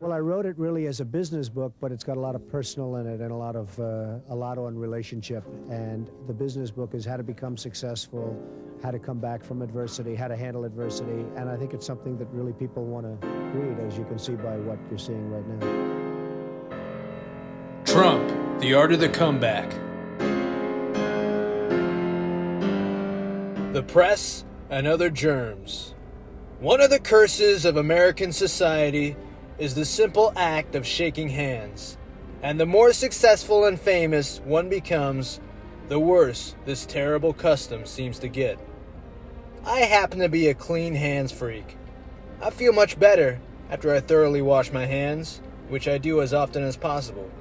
Well, I wrote it really as a business book, but it's got a lot of personal in it and a lot on relationship. And the business book is how to become successful, how to come back from adversity, how to handle adversity. And I think it's something that really people want to read, as you can see by what you're seeing right now. Trump, The Art of the Comeback. The press and other germs. One of the curses of American society is the simple act of shaking hands. And the more successful and famous one becomes, the worse this terrible custom seems to get. I happen to be a clean hands freak. I feel much better after I thoroughly wash my hands, which I do as often as possible.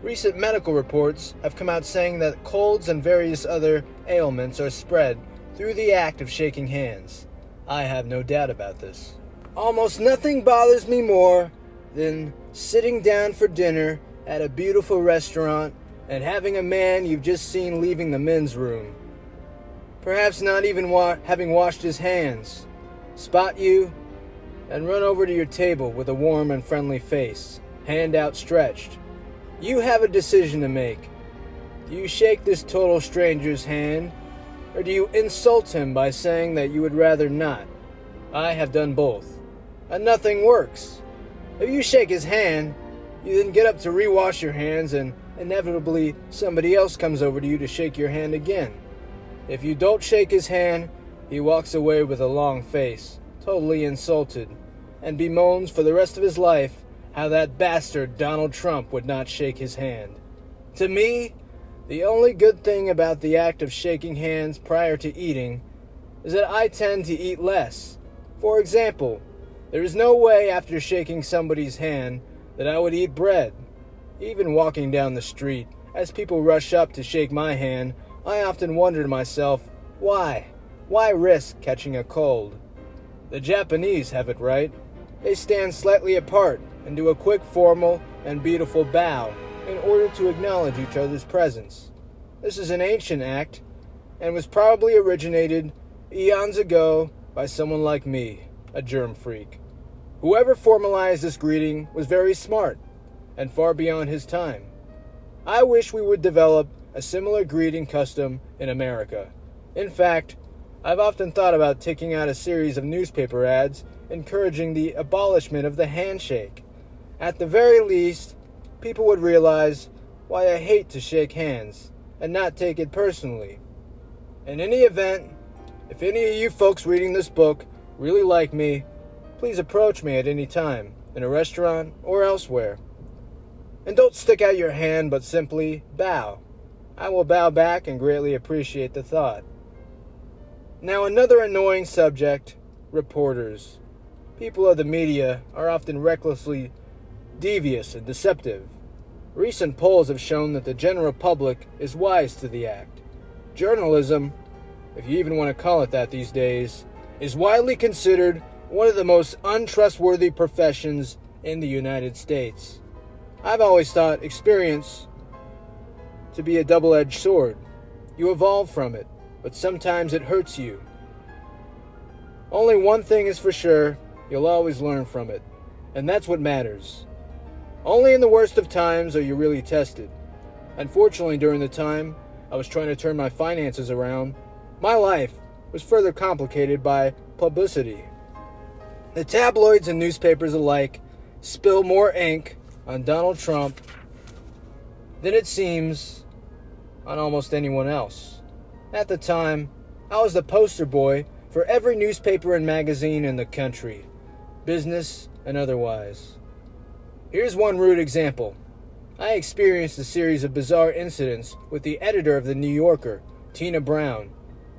Recent medical reports have come out saying that colds and various other ailments are spread through the act of shaking hands. I have no doubt about this. Almost nothing bothers me more than sitting down for dinner at a beautiful restaurant and having a man you've just seen leaving the men's room, perhaps not even having washed his hands, spot you and run over to your table with a warm and friendly face, hand outstretched. You have a decision to make. Do you shake this total stranger's hand, or do you insult him by saying that you would rather not? I have done both, and nothing works. If you shake his hand, you then get up to rewash your hands, and inevitably somebody else comes over to you to shake your hand again. If you don't shake his hand, he walks away with a long face, totally insulted, and bemoans for the rest of his life how that bastard Donald Trump would not shake his hand. To me, the only good thing about the act of shaking hands prior to eating is that I tend to eat less. For example, there is no way after shaking somebody's hand that I would eat bread. Even walking down the street, as people rush up to shake my hand, I often wonder to myself, why? Why risk catching a cold? The Japanese have it right. They stand slightly apart and do a quick, formal, and beautiful bow in order to acknowledge each other's presence. This is an ancient act and was probably originated eons ago by someone like me, a germ freak. Whoever formalized this greeting was very smart and far beyond his time. I wish we would develop a similar greeting custom in America. In fact, I've often thought about taking out a series of newspaper ads encouraging the abolishment of the handshake. At the very least, people would realize why I hate to shake hands and not take it personally. In any event, if any of you folks reading this book really like me, please approach me at any time, in a restaurant or elsewhere. And don't stick out your hand, but simply bow. I will bow back and greatly appreciate the thought. Now, another annoying subject, reporters. People of the media are often recklessly devious and deceptive. Recent polls have shown that the general public is wise to the act. Journalism, if you even want to call it that these days, is widely considered one of the most untrustworthy professions in the United States. I've always thought experience to be a double-edged sword. You evolve from it, but sometimes it hurts you. Only one thing is for sure, you'll always learn from it, and that's what matters. Only in the worst of times are you really tested. Unfortunately, during the time I was trying to turn my finances around, my life was further complicated by publicity. The tabloids and newspapers alike spill more ink on Donald Trump than it seems on almost anyone else. At the time, I was the poster boy for every newspaper and magazine in the country, business and otherwise. Here's one rude example. I experienced a series of bizarre incidents with the editor of The New Yorker, Tina Brown.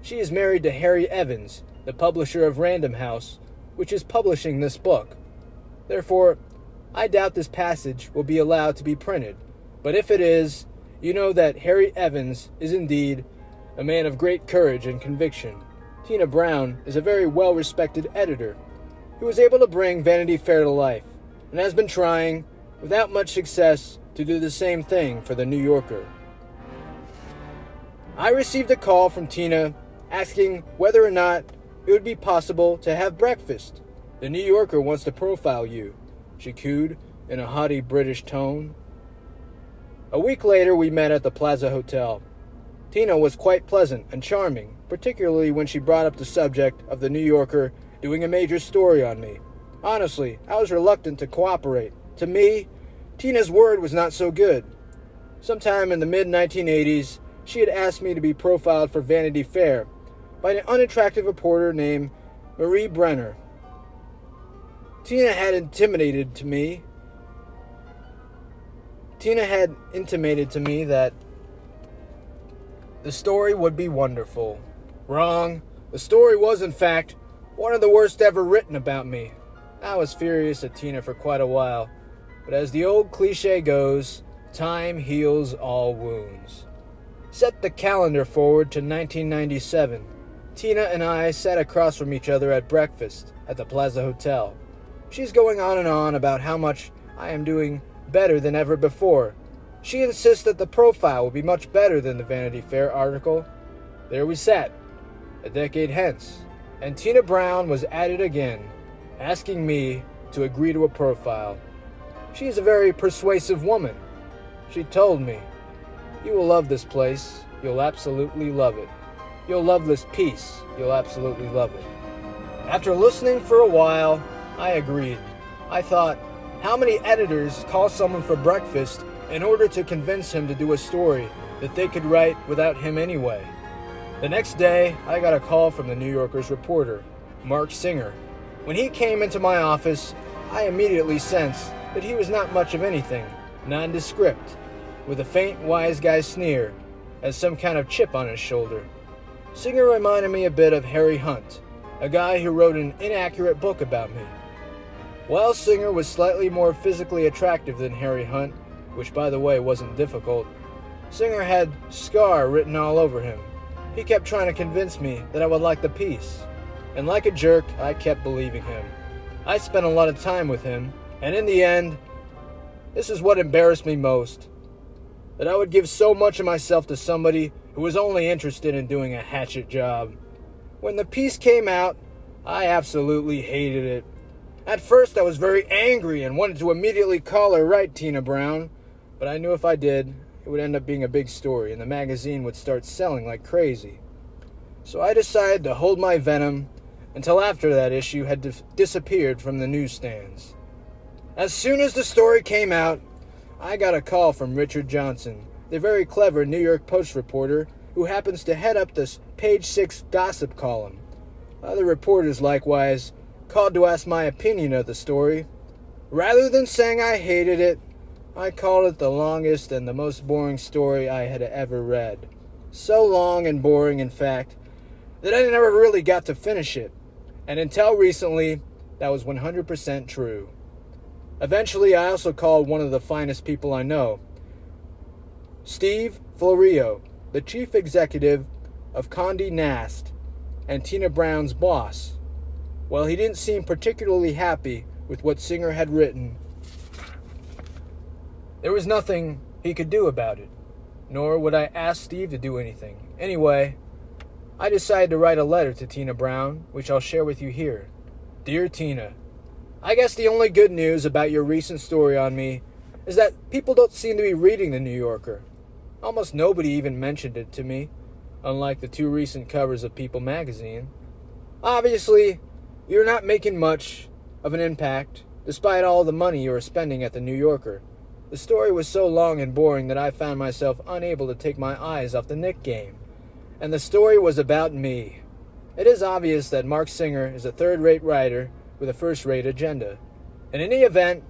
She is married to Harry Evans, the publisher of Random House, which is publishing this book. Therefore, I doubt this passage will be allowed to be printed, but if it is, you know that Harry Evans is indeed a man of great courage and conviction. Tina Brown is a very well-respected editor who was able to bring Vanity Fair to life and has been trying, without much success, to do the same thing for The New Yorker. I received a call from Tina asking whether or not it would be possible to have breakfast. The New Yorker wants to profile you, she cooed, in a haughty British tone. A week later, we met at the Plaza Hotel. Tina was quite pleasant and charming, particularly when she brought up the subject of the New Yorker doing a major story on me. Honestly, I was reluctant to cooperate. To me, Tina's word was not so good. Sometime in the mid-1980s, she had asked me to be profiled for Vanity Fair by an unattractive reporter named Marie Brenner. Tina had intimated to me that the story would be wonderful. Wrong. The story was, in fact, one of the worst ever written about me. I was furious at Tina for quite a while, but as the old cliche goes, time heals all wounds. Set the calendar forward to 1997. Tina and I sat across from each other at breakfast at the Plaza Hotel. She's going on and on about how much I am doing better than ever before. She insists that the profile will be much better than the Vanity Fair article. There we sat, a decade hence, and Tina Brown was at it again, asking me to agree to a profile. She is a very persuasive woman. She told me, "You will love this place. You'll absolutely love it. You'll love this piece. You'll absolutely love it." After listening for a while, I agreed. I thought, how many editors call someone for breakfast in order to convince him to do a story that they could write without him anyway? The next day, I got a call from the New Yorker's reporter, Mark Singer. When he came into my office, I immediately sensed that he was not much of anything, nondescript, with a faint wise guy sneer, as some kind of chip on his shoulder. Singer reminded me a bit of Harry Hunt, a guy who wrote an inaccurate book about me. While Singer was slightly more physically attractive than Harry Hunt, which by the way wasn't difficult, Singer had Scar written all over him. He kept trying to convince me that I would like the piece, and like a jerk, I kept believing him. I spent a lot of time with him, and in the end, this is what embarrassed me most, that I would give so much of myself to somebody who was only interested in doing a hatchet job. When the piece came out, I absolutely hated it. At first, I was very angry and wanted to immediately call her right, Tina Brown, but I knew if I did, it would end up being a big story, and the magazine would start selling like crazy. So I decided to hold my venom until after that issue had disappeared from the newsstands. As soon as the story came out, I got a call from Richard Johnson, the very clever New York Post reporter who happens to head up this Page 6 gossip column. Other reporters likewise called to ask my opinion of the story. Rather than saying I hated it, I called it the longest and the most boring story I had ever read. So long and boring, in fact, that I never really got to finish it. And until recently, that was 100% true. Eventually, I also called one of the finest people I know, Steve Florio, the chief executive of Condé Nast and Tina Brown's boss. While he didn't seem particularly happy with what Singer had written, there was nothing he could do about it, nor would I ask Steve to do anything. Anyway, I decided to write a letter to Tina Brown, which I'll share with you here. Dear Tina, I guess the only good news about your recent story on me is that people don't seem to be reading the New Yorker. Almost nobody even mentioned it to me, unlike the 2 recent covers of People magazine. Obviously, you're not making much of an impact, despite all the money you are spending at the New Yorker. The story was so long and boring that I found myself unable to take my eyes off the Knick game. And the story was about me. It is obvious that Mark Singer is a third-rate writer with a first-rate agenda. In any event,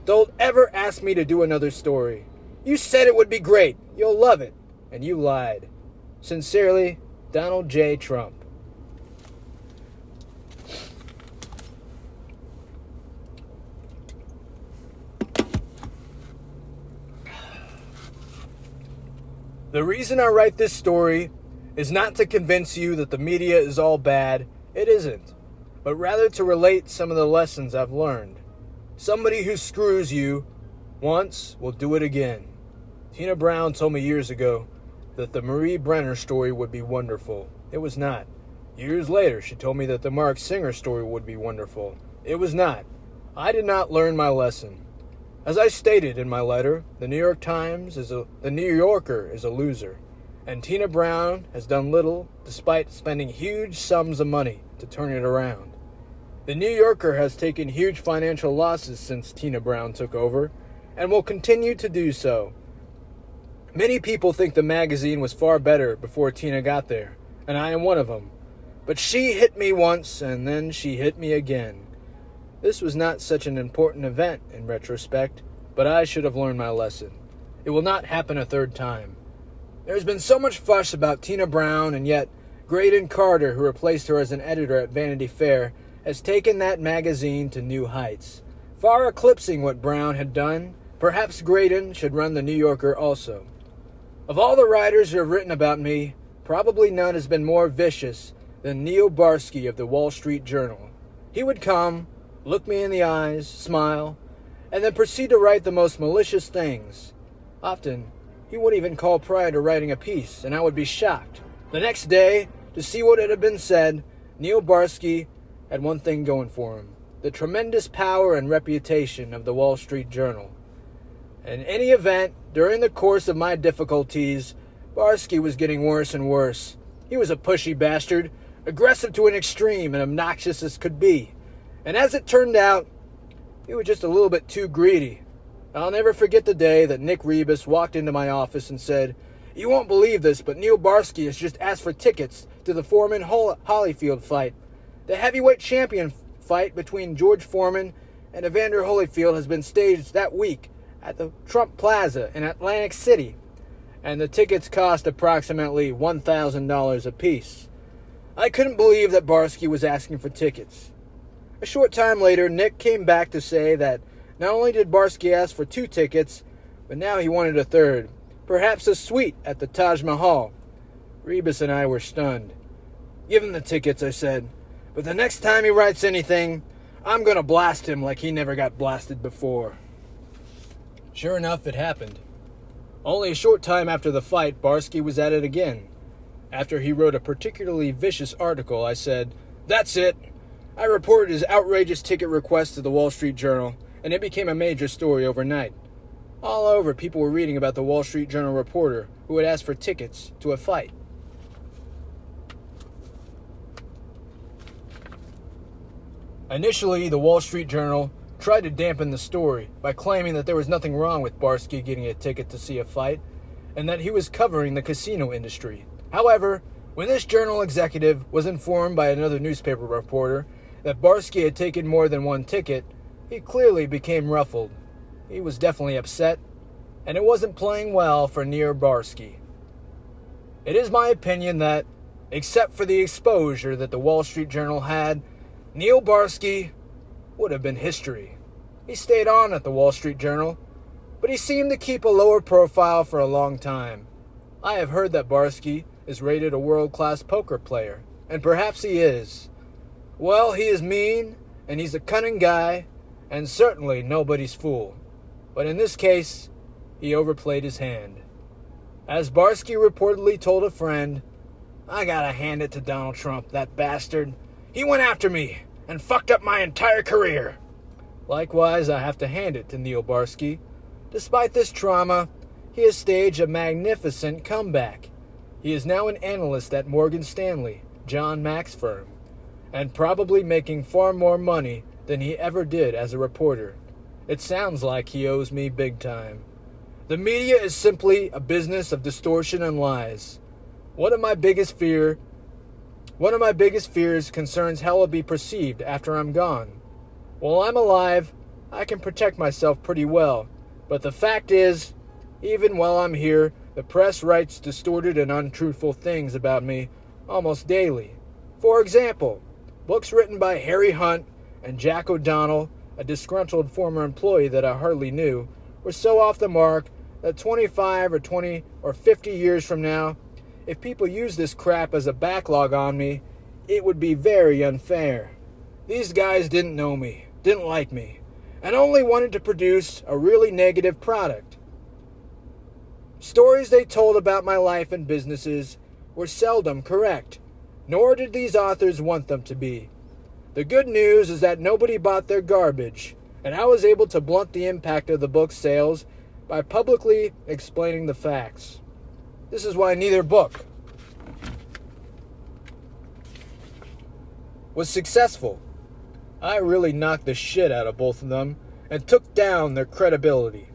don't ever ask me to do another story. You said it would be great. You'll love it. And you lied. Sincerely, Donald J. Trump. The reason I write this story is not to convince you that the media is all bad. It isn't. But rather to relate some of the lessons I've learned. Somebody who screws you once will do it again. Tina Brown told me years ago that the Marie Brenner story would be wonderful. It was not. Years later, she told me that the Mark Singer story would be wonderful. It was not. I did not learn my lesson. As I stated in my letter, the New Yorker is a loser, and Tina Brown has done little despite spending huge sums of money to turn it around. The New Yorker has taken huge financial losses since Tina Brown took over, and will continue to do so. Many people think the magazine was far better before Tina got there, and I am one of them. But she hit me once, and then she hit me again. This was not such an important event in retrospect, but I should have learned my lesson. It will not happen a third time. There has been so much fuss about Tina Brown, and yet Graydon Carter, who replaced her as an editor at Vanity Fair, has taken that magazine to new heights, far eclipsing what Brown had done. Perhaps Graydon should run the New Yorker also. Of all the writers who have written about me, probably none has been more vicious than Neil Barsky of the Wall Street Journal. He would come, look me in the eyes, smile, and then proceed to write the most malicious things. Often, he wouldn't even call prior to writing a piece, and I would be shocked. The next day, to see what had been said, Neil Barsky had one thing going for him: the tremendous power and reputation of the Wall Street Journal. In any event, during the course of my difficulties, Barsky was getting worse and worse. He was a pushy bastard, aggressive to an extreme and obnoxious as could be. And as it turned out, he was just a little bit too greedy. I'll never forget the day that Nick Rebus walked into my office and said, "You won't believe this, but Neil Barsky has just asked for tickets to the Foreman-Holyfield fight. The heavyweight champion fight between George Foreman and Evander Holyfield has been staged that week at the Trump Plaza in Atlantic City, and the tickets cost approximately $1,000 apiece." I couldn't believe that Barsky was asking for tickets. A short time later, Nick came back to say that not only did Barsky ask for 2 tickets, but now he wanted a third, perhaps a suite at the Taj Mahal. Rebus and I were stunned. "Give him the tickets," I said, "but the next time he writes anything, I'm going to blast him like he never got blasted before." Sure enough, it happened. Only a short time after the fight, Barsky was at it again. After he wrote a particularly vicious article, I said, "That's it." I reported his outrageous ticket request to the Wall Street Journal, and it became a major story overnight. All over, people were reading about the Wall Street Journal reporter who had asked for tickets to a fight. Initially, the Wall Street Journal tried to dampen the story by claiming that there was nothing wrong with Barsky getting a ticket to see a fight, and that he was covering the casino industry. However, when this journal executive was informed by another newspaper reporter that Barsky had taken more than one ticket, he clearly became ruffled. He was definitely upset, and it wasn't playing well for Neil Barsky. It is my opinion that, except for the exposure that the Wall Street Journal had, Neil Barsky would have been history. He stayed on at the Wall Street Journal, but he seemed to keep a lower profile for a long time. I have heard that Barsky is rated a world-class poker player, and perhaps he is. Well, he is mean, and he's a cunning guy, and certainly nobody's fool. But in this case, he overplayed his hand. As Barsky reportedly told a friend, "I gotta hand it to Donald Trump, that bastard. He went after me and fucked up my entire career." Likewise, I have to hand it to Neil Barsky. Despite this trauma, he has staged a magnificent comeback. He is now an analyst at Morgan Stanley, John Mack's firm, and probably making far more money than he ever did as a reporter. It sounds like he owes me big time. The media is simply a business of distortion and lies. One of my biggest fears concerns how I'll be perceived after I'm gone. While I'm alive, I can protect myself pretty well, but the fact is, even while I'm here, the press writes distorted and untruthful things about me almost daily. For example, books written by Harry Hunt and Jack O'Donnell, a disgruntled former employee that I hardly knew, were so off the mark that 25 or 20 or 50 years from now, if people use this crap as a backlog on me, it would be very unfair. These guys didn't know me, didn't like me, and only wanted to produce a really negative product. Stories they told about my life and businesses were seldom correct, nor did these authors want them to be. The good news is that nobody bought their garbage. and I was able to blunt the impact of the book's sales by publicly explaining the facts. This is why neither book was successful. I really knocked the shit out of both of them and took down their credibility.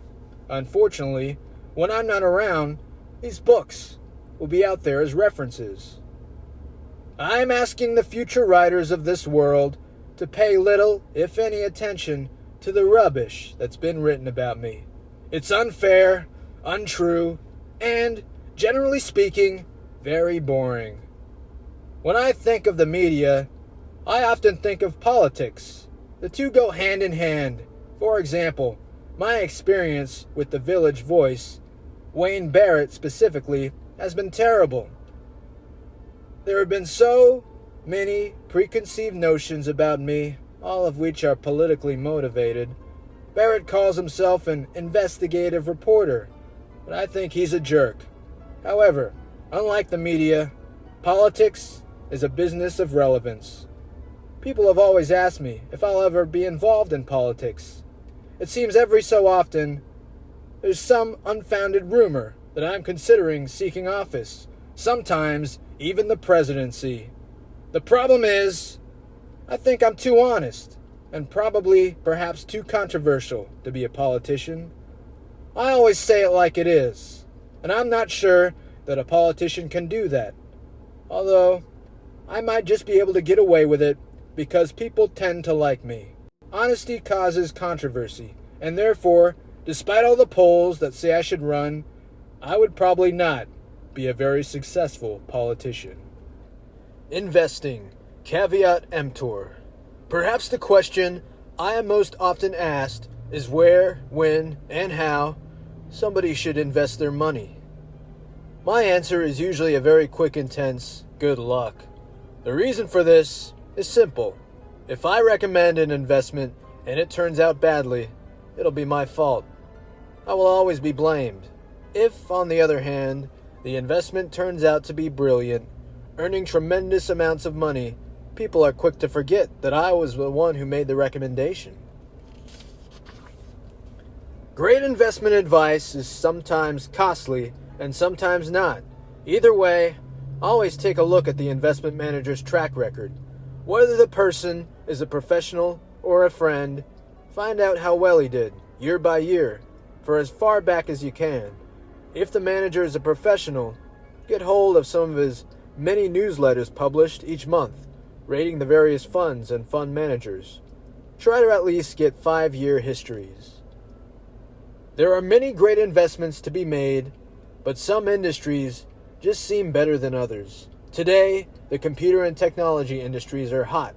Unfortunately, when I'm not around, these books will be out there as references. I'm asking the future writers of this world to pay little, if any, attention to the rubbish that's been written about me. It's unfair, untrue, and, generally speaking, very boring. When I think of the media, I often think of politics. The two go hand in hand. For example, my experience with the Village Voice, Wayne Barrett specifically, has been terrible. There have been so many preconceived notions about me, all of which are politically motivated. Barrett calls himself an investigative reporter, but I think he's a jerk. However, unlike the media, politics is a business of relevance. People have always asked me if I'll ever be involved in politics. It seems every so often there's some unfounded rumor that I'm considering seeking office, sometimes even the presidency. The problem is, I think I'm too honest, and probably perhaps too controversial to be a politician. I always say it like it is, and I'm not sure that a politician can do that. Although, I might just be able to get away with it because people tend to like me. Honesty causes controversy, and therefore, despite all the polls that say I should run, I would probably not be a very successful politician. Investing, caveat emptor. Perhaps the question I am most often asked is where, when, and how somebody should invest their money. My answer is usually a very quick, intense, good luck. The reason for this is simple. If I recommend an investment and it turns out badly, it'll be my fault. I will always be blamed. If, on the other hand, the investment turns out to be brilliant, earning tremendous amounts of money, people are quick to forget that I was the one who made the recommendation. Great investment advice is sometimes costly and sometimes not. Either way, always take a look at the investment manager's track record. Whether the person is a professional or a friend, find out how well he did, year by year, for as far back as you can. If the manager is a professional, get hold of some of his many newsletters published each month, rating the various funds and fund managers. Try to at least get 5-year histories. There are many great investments to be made, but some industries just seem better than others. Today, the computer and technology industries are hot,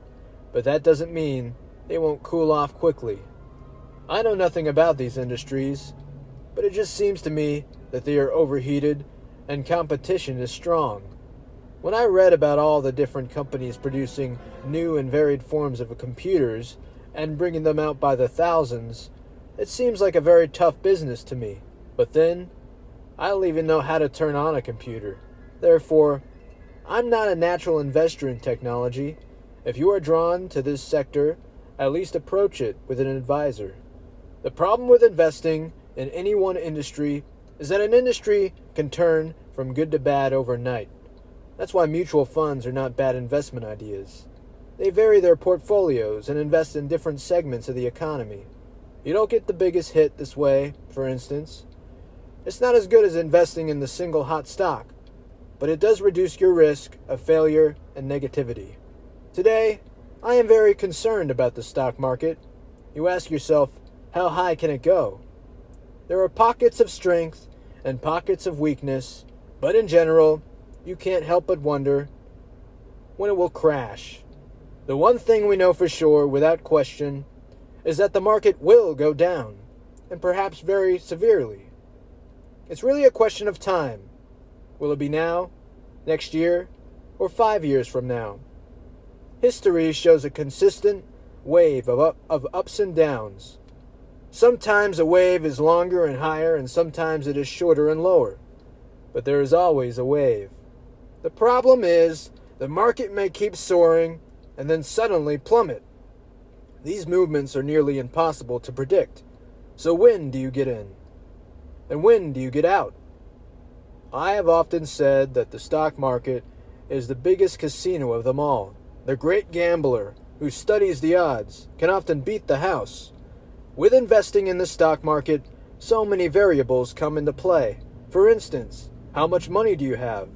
but that doesn't mean they won't cool off quickly. I know nothing about these industries, but it just seems to me that they are overheated and competition is strong. When I read about all the different companies producing new and varied forms of computers and bringing them out by the thousands, it seems like a very tough business to me. But then, I don't even know how to turn on a computer. Therefore, I'm not a natural investor in technology. If you are drawn to this sector, at least approach it with an advisor. The problem with investing in any one industry is that an industry can turn from good to bad overnight. That's why mutual funds are not bad investment ideas. They vary their portfolios and invest in different segments of the economy. You don't get the biggest hit this way, for instance. It's not as good as investing in the single hot stock, but it does reduce your risk of failure and negativity. Today, I am very concerned about the stock market. You ask yourself, how high can it go? There are pockets of strength and pockets of weakness, but in general, you can't help but wonder when it will crash. The one thing we know for sure, without question, is that the market will go down, and perhaps very severely. It's really a question of time. Will it be now, next year, or 5 years from now? History shows a consistent wave of ups and downs. Sometimes a wave is longer and higher, and sometimes it is shorter and lower. But there is always a wave. The problem is, the market may keep soaring and then suddenly plummet. These movements are nearly impossible to predict. So when do you get in? And when do you get out? I have often said that the stock market is the biggest casino of them all. The great gambler who studies the odds can often beat the house. With investing in the stock market, so many variables come into play. For instance, how much money do you have?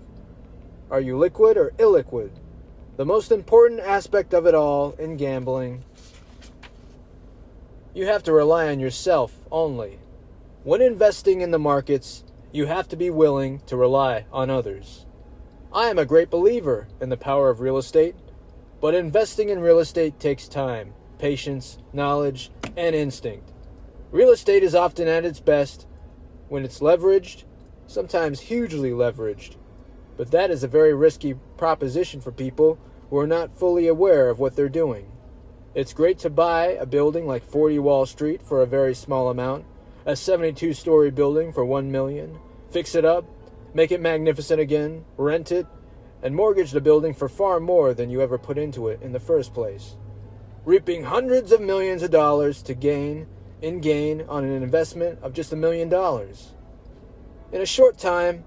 Are you liquid or illiquid? The most important aspect of it all in gambling, you have to rely on yourself only. When investing in the markets, you have to be willing to rely on others. I am a great believer in the power of real estate, but investing in real estate takes time, patience, knowledge, and instinct. Real estate is often at its best when it's leveraged, sometimes hugely leveraged, but that is a very risky proposition for people who are not fully aware of what they're doing. It's great to buy a building like 40 Wall Street for a very small amount, a 72-story building for $1 million, fix it up, make it magnificent again, rent it, and mortgage the building for far more than you ever put into it in the first place, reaping hundreds of millions of dollars to gain on an investment of just $1 million. In a short time,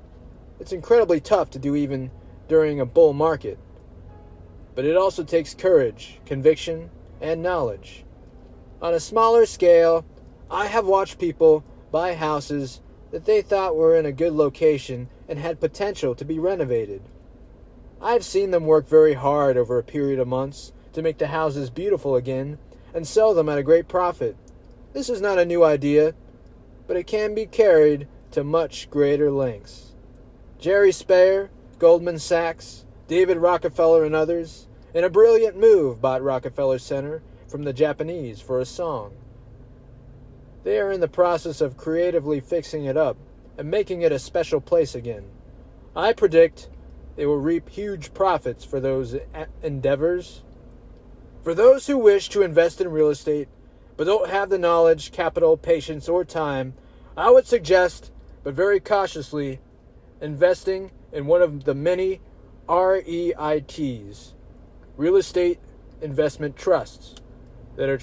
it's incredibly tough to do even during a bull market, but it also takes courage, conviction, and knowledge. On a smaller scale, I have watched people buy houses that they thought were in a good location and had potential to be renovated. I've seen them work very hard over a period of months to make the houses beautiful again and sell them at a great profit. This is not a new idea, but it can be carried to much greater lengths. Jerry Speyer, Goldman Sachs, David Rockefeller, and others, in a brilliant move, bought Rockefeller Center from the Japanese for a song. They are in the process of creatively fixing it up and making it a special place again. I predict they will reap huge profits for those endeavors. For those who wish to invest in real estate but don't have the knowledge, capital, patience, or time, I would suggest, but very cautiously, investing in one of the many REITs, real estate investment trusts, that are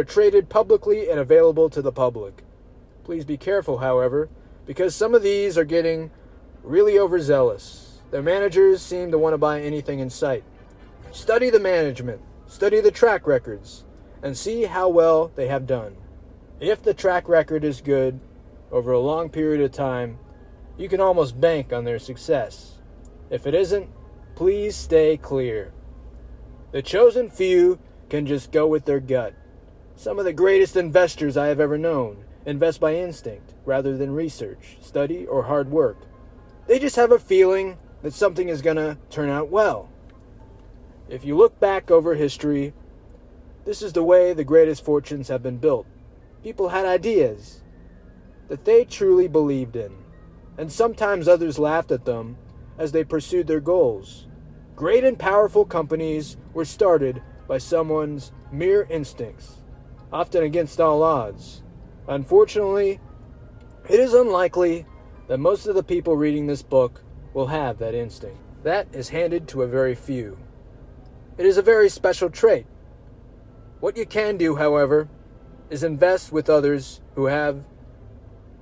traded publicly and available to the public. Please be careful, however, because some of these are getting really overzealous. Their managers seem to want to buy anything in sight. Study the management, study the track records, and see how well they have done. If the track record is good over a long period of time, you can almost bank on their success. If it isn't, please stay clear. The chosen few can just go with their gut. Some of the greatest investors I have ever known invest by instinct rather than research, study, or hard work. They just have a feeling that something is going to turn out well. If you look back over history, this is the way the greatest fortunes have been built. People had ideas that they truly believed in, and sometimes others laughed at them as they pursued their goals. Great and powerful companies were started by someone's mere instincts, often against all odds. Unfortunately, it is unlikely that most of the people reading this book will have that instinct. That is handed to a very few. It is a very special trait. What you can do, however, is invest with others who have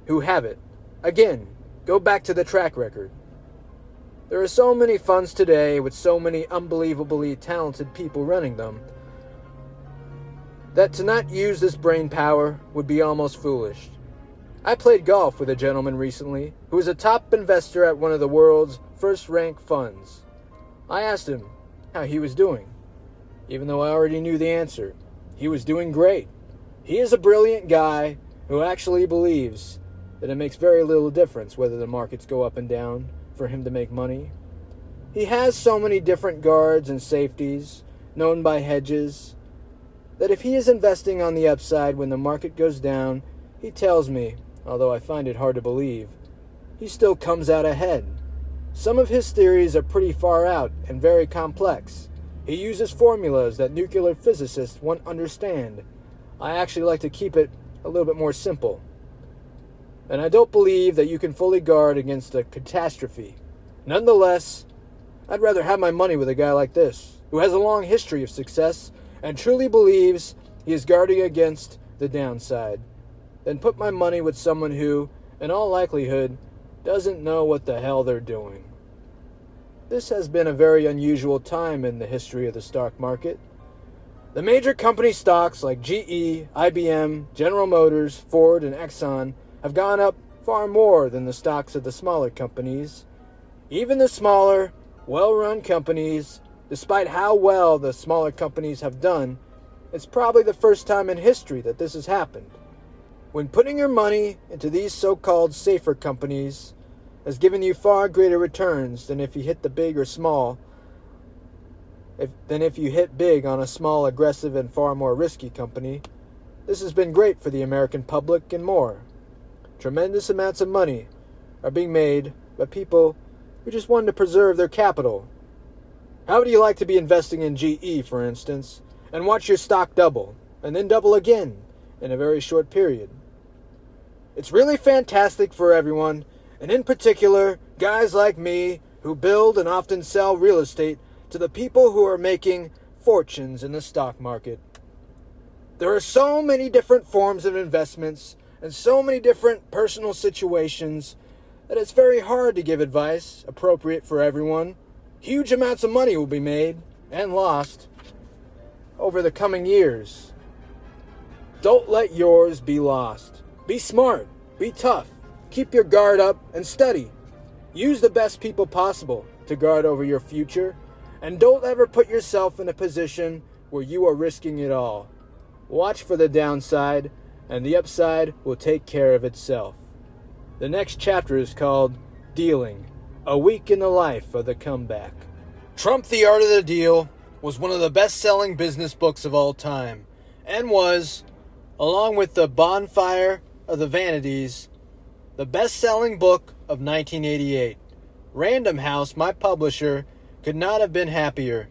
it. Again, go back to the track record. There are so many funds today with so many unbelievably talented people running them that to not use this brain power would be almost foolish. I played golf with a gentleman recently who is a top investor at one of the world's first-ranked funds. I asked him how he was doing, even though I already knew the answer. He was doing great. He is a brilliant guy who actually believes that it makes very little difference whether the markets go up and down for him to make money. He has so many different guards and safeties, known by hedges, that if he is investing on the upside when the market goes down, he tells me, although I find it hard to believe, he still comes out ahead. Some of his theories are pretty far out and very complex. He uses formulas that nuclear physicists won't understand. I actually like to keep it a little bit more simple. And I don't believe that you can fully guard against a catastrophe. Nonetheless, I'd rather have my money with a guy like this, who has a long history of success and truly believes he is guarding against the downside, than put my money with someone who, in all likelihood, doesn't know what the hell they're doing. This has been a very unusual time in the history of the stock market. The major company stocks like GE, IBM, General Motors, Ford, and Exxon have gone up far more than the stocks of the smaller companies. Even the smaller, well-run companies, despite how well the smaller companies have done, it's probably the first time in history that this has happened. When putting your money into these so-called safer companies has given you far greater returns than if you hit the big or small, than if you hit big on a small, aggressive, and far more risky company, this has been great for the American public and more. Tremendous amounts of money are being made by people who just want to preserve their capital. How would you like to be investing in GE, for instance, and watch your stock double, and then double again in a very short period? It's really fantastic for everyone, and in particular, guys like me who build and often sell real estate to the people who are making fortunes in the stock market. There are so many different forms of investments and so many different personal situations that it's very hard to give advice appropriate for everyone. Huge amounts of money will be made and lost over the coming years. Don't let yours be lost. Be smart, be tough, keep your guard up and study. Use the best people possible to guard over your future, and don't ever put yourself in a position where you are risking it all. Watch for the downside, and the upside will take care of itself. The next chapter is called Dealing, a Week in the Life of the Comeback. Trump, The Art of the Deal was one of the best-selling business books of all time, and was, along with The Bonfire of the Vanities, the best-selling book of 1988. Random House, my publisher, could not have been happier,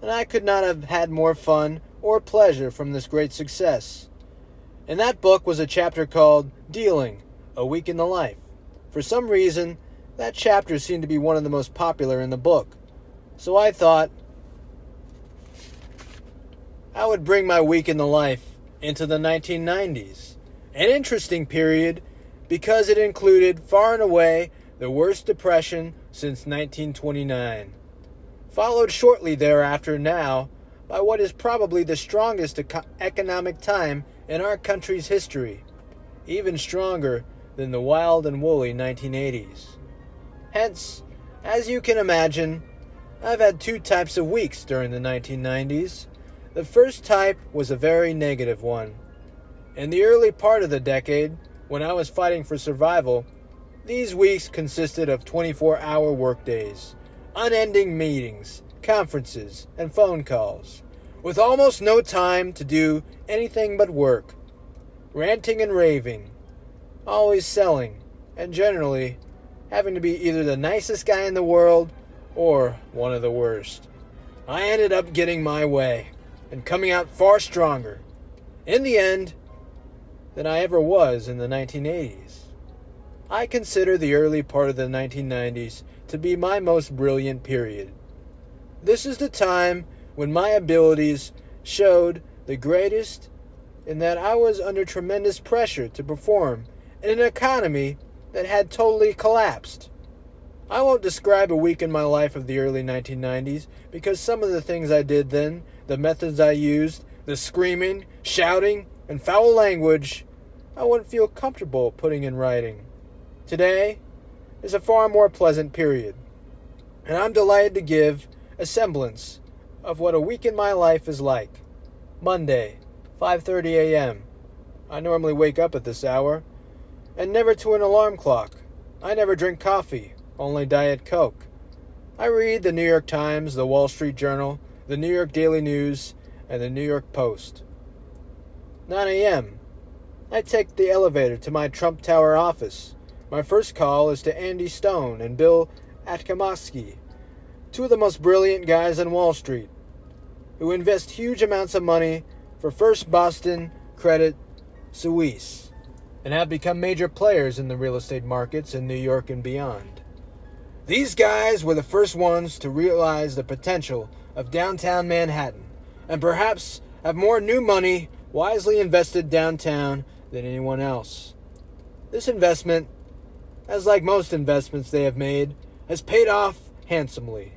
and I could not have had more fun or pleasure from this great success. In that book was a chapter called Dealing, a Week in the Life. For some reason, that chapter seemed to be one of the most popular in the book, so I thought I would bring my week in the life into the 1990s, an interesting period because it included far and away the worst depression since 1929. Followed shortly thereafter now by what is probably the strongest economic time in our country's history, even stronger than the wild and woolly 1980s. Hence, as you can imagine, I've had two types of weeks during the 1990s. The first type was a very negative one. In the early part of the decade, when I was fighting for survival, these weeks consisted of 24-hour workdays, unending meetings, conferences, and phone calls, with almost no time to do anything but work, ranting and raving, always selling, and generally having to be either the nicest guy in the world or one of the worst. I ended up getting my way and coming out far stronger, in the end, than I ever was in the 1980s. I consider the early part of the 1990s to be my most brilliant period. This is the time when my abilities showed the greatest, in that I was under tremendous pressure to perform in an economy that had totally collapsed. I won't describe a week in my life of the early 1990s because some of the things I did then, the methods I used, the screaming, shouting, and foul language, I wouldn't feel comfortable putting in writing. Today is a far more pleasant period, and I'm delighted to give a semblance of what a week in my life is like. Monday, 5:30 a.m. I normally wake up at this hour, and never to an alarm clock. I never drink coffee, only Diet Coke. I read the New York Times, the Wall Street Journal, the New York Daily News, and the New York Post. 9 a.m. I take the elevator to my Trump Tower office. My first call is to Andy Stone and Bill Atkamoski, two of the most brilliant guys on Wall Street, who invest huge amounts of money for First Boston, Credit Suisse, and have become major players in the real estate markets in New York and beyond. These guys were the first ones to realize the potential of downtown Manhattan and perhaps have more new money wisely invested downtown than anyone else. This investment, as like most investments they have made, has paid off handsomely.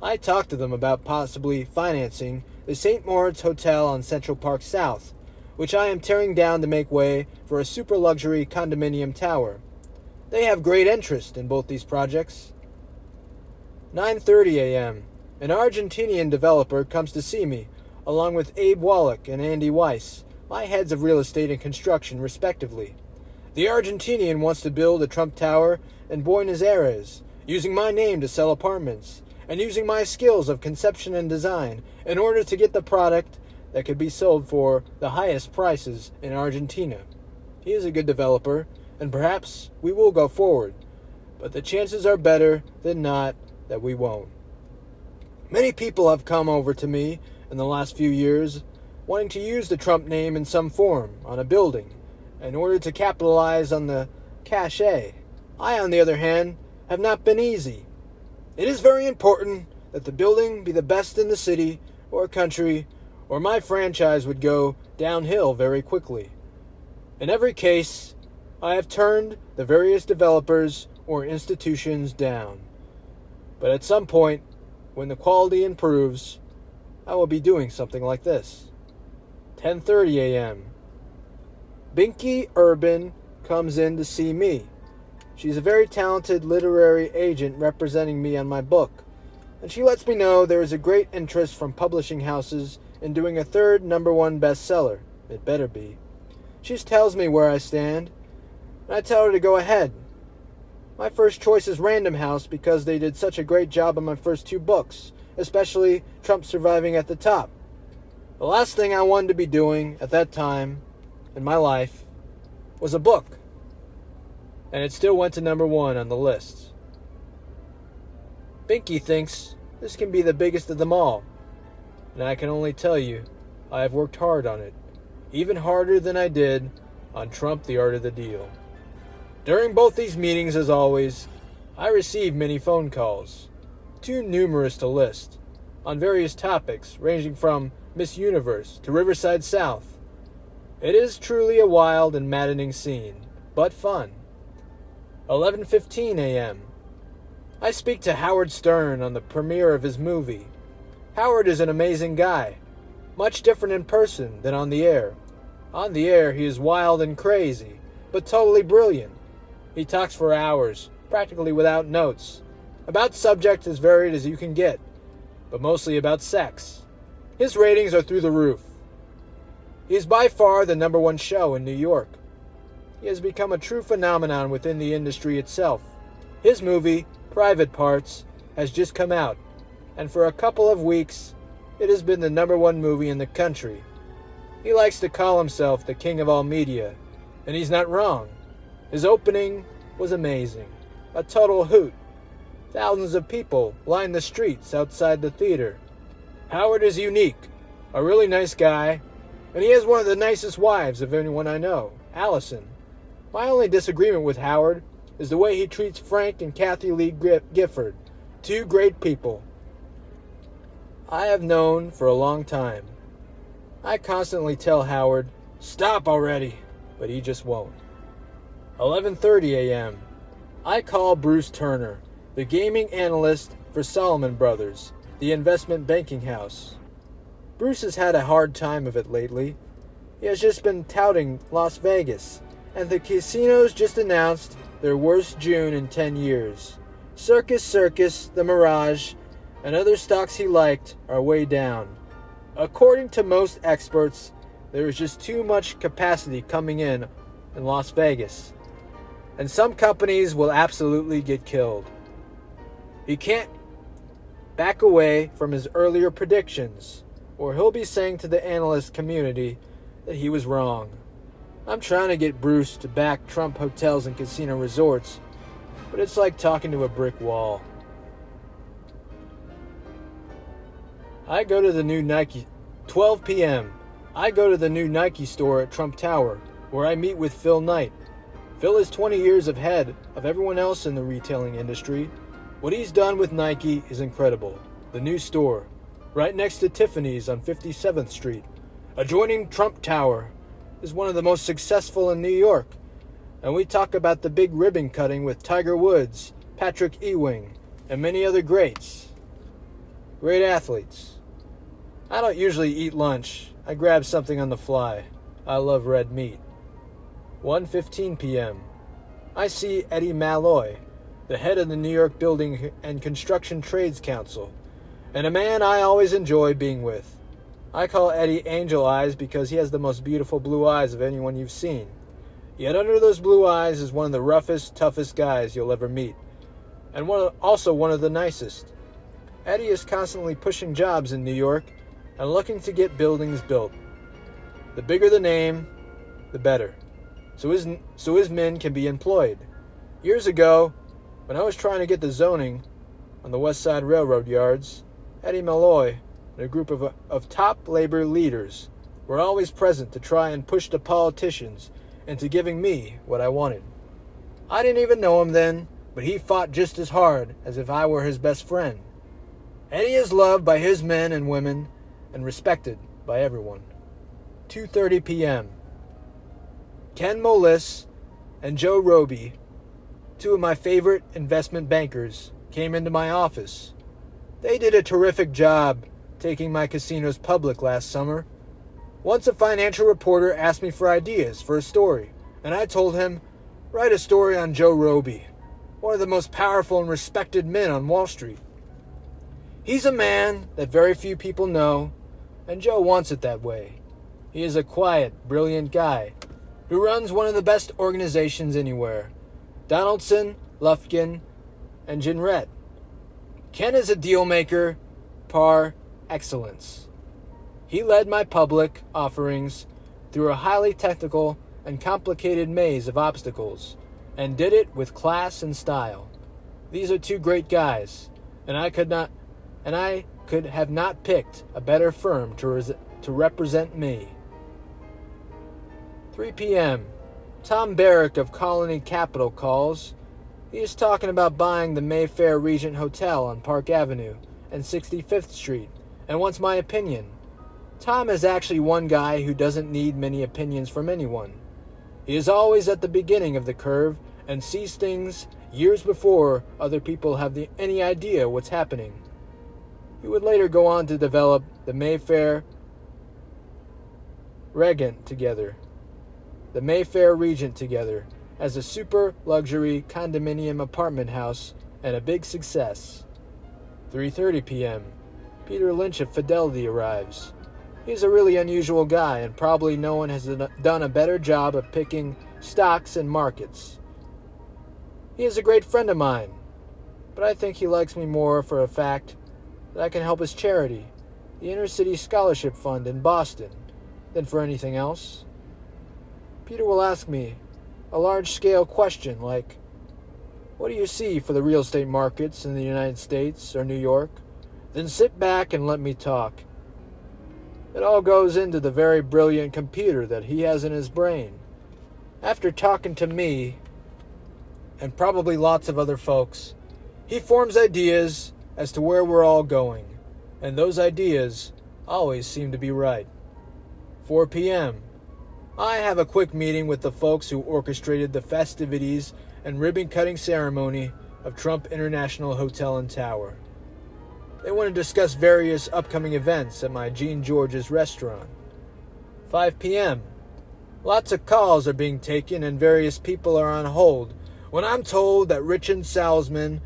I talked to them about possibly financing the St. Moritz Hotel on Central Park South, which I am tearing down to make way for a super luxury condominium tower. They have great interest in both these projects. 9:30 a.m. An Argentinian developer comes to see me, along with Abe Wallach and Andy Weiss, my heads of real estate and construction respectively. The Argentinian wants to build a Trump Tower in Buenos Aires, using my name to sell apartments, and using my skills of conception and design in order to get the product that could be sold for the highest prices in Argentina. He is a good developer, and perhaps we will go forward, but the chances are better than not that we won't. Many people have come over to me in the last few years wanting to use the Trump name in some form on a building in order to capitalize on the cachet. I, on the other hand, have not been easy. It is very important that the building be the best in the city or country, or my franchise would go downhill very quickly. In every case, I have turned the various developers or institutions down. But at some point, when the quality improves, I will be doing something like this. 10:30 a.m. Binky Urban comes in to see me. She's a very talented literary agent representing me on my book, and she lets me know there is a great interest from publishing houses in doing a third #1 bestseller. It better be. She tells me where I stand, and I tell her to go ahead. My first choice is Random House because they did such a great job on my first 2 books, especially Trump Surviving at the Top. The last thing I wanted to be doing at that time in my life was a book, and it still went to #1 on the list. Binky thinks this can be the biggest of them all, and I can only tell you I have worked hard on it, even harder than I did on Trump the Art of the Deal. During both these meetings, as always, I received many phone calls, too numerous to list, on various topics ranging from Miss Universe to Riverside South. It is truly a wild and maddening scene, but fun. 11:15 a.m. I speak to Howard Stern on the premiere of his movie. Howard is an amazing guy, much different in person than on the air. On the air, he is wild and crazy, but totally brilliant. He talks for hours, practically without notes, about subjects as varied as you can get, but mostly about sex. His ratings are through the roof. He is by far the #1 show in New York. He has become a true phenomenon within the industry itself. His movie, Private Parts, has just come out, and for a couple of weeks, it has been the #1 movie in the country. He likes to call himself the king of all media, and he's not wrong. His opening was amazing, a total hoot. Thousands of people lined the streets outside the theater. Howard is unique, a really nice guy, and he has one of the nicest wives of anyone I know, Allison. My only disagreement with Howard is the way he treats Frank and Kathy Lee Gifford, 2 great people I have known for a long time. I constantly tell Howard, "Stop already," but he just won't. 11:30 a.m. I call Bruce Turner, the gaming analyst for Solomon Brothers, the investment banking house. Bruce has had a hard time of it lately. He has just been touting Las Vegas, and the casinos just announced their worst June in 10 years. Circus, the Mirage, and other stocks he liked are way down. According to most experts, there is just too much capacity coming in Las Vegas, and some companies will absolutely get killed. He can't back away from his earlier predictions, or he'll be saying to the analyst community that he was wrong. I'm trying to get Bruce to back Trump hotels and casino resorts, but it's like talking to a brick wall. I go to the new Nike, 12 p.m. I go to the new Nike store at Trump Tower, where I meet with Phil Knight. Phil is 20 years ahead of everyone else in the retailing industry. What he's done with Nike is incredible. The new store, right next to Tiffany's on 57th Street, adjoining Trump Tower, is one of the most successful in New York. And we talk about the big ribbon cutting with Tiger Woods, Patrick Ewing, and many other greats. Great athletes. I don't usually eat lunch. I grab something on the fly. I love red meat. 1:15 p.m. I see Eddie Malloy, the head of the New York Building and Construction Trades Council, and a man I always enjoy being with. I call Eddie Angel Eyes because he has the most beautiful blue eyes of anyone you've seen. Yet under those blue eyes is one of the roughest, toughest guys you'll ever meet, and also one of the nicest. Eddie is constantly pushing jobs in New York and looking to get buildings built. The bigger the name, the better. So his men can be employed. Years ago, when I was trying to get the zoning on the West Side Railroad yards, Eddie Malloy and a group of top labor leaders were always present to try and push the politicians into giving me what I wanted. I didn't even know him then, but he fought just as hard as if I were his best friend. Eddie is loved by his men and women and respected by everyone. 2:30 p.m. Ken Molis and Joe Roby, two of my favorite investment bankers, came into my office. They did a terrific job taking my casinos public last summer. Once a financial reporter asked me for ideas for a story, and I told him, write a story on Joe Roby, one of the most powerful and respected men on Wall Street. He's a man that very few people know, and Joe wants it that way. He is a quiet, brilliant guy who runs one of the best organizations anywhere, Donaldson, Lufkin, and Ginrette. Ken is a deal maker par excellence. He led my public offerings through a highly technical and complicated maze of obstacles, and did it with class and style. These are two great guys, and I could have not picked a better firm to represent me. 3 p.m. Tom Barrick of Colony Capital calls. He is talking about buying the Mayfair Regent Hotel on Park Avenue and 65th Street and wants my opinion. Tom is actually one guy who doesn't need many opinions from anyone. He is always at the beginning of the curve and sees things years before other people have any idea what's happening. He would later go on to develop the Mayfair Regent together as a super luxury condominium apartment house and a big success. 3:30 p.m. Peter Lynch of Fidelity arrives. He's a really unusual guy, and probably no one has done a better job of picking stocks and markets. He is a great friend of mine, but I think he likes me more for a fact that I can help his charity, the Inner City Scholarship Fund in Boston, than for anything else. Peter will ask me a large-scale question like, what do you see for the real estate markets in the United States or New York? Then sit back and let me talk. It all goes into the very brilliant computer that he has in his brain. After talking to me, and probably lots of other folks, he forms ideas as to where we're all going, and those ideas always seem to be right. 4 p.m. I have a quick meeting with the folks who orchestrated the festivities and ribbon-cutting ceremony of Trump International Hotel and Tower. They want to discuss various upcoming events at my Jean George's restaurant. 5 p.m. Lots of calls are being taken and various people are on hold when I'm told that Richard Salzman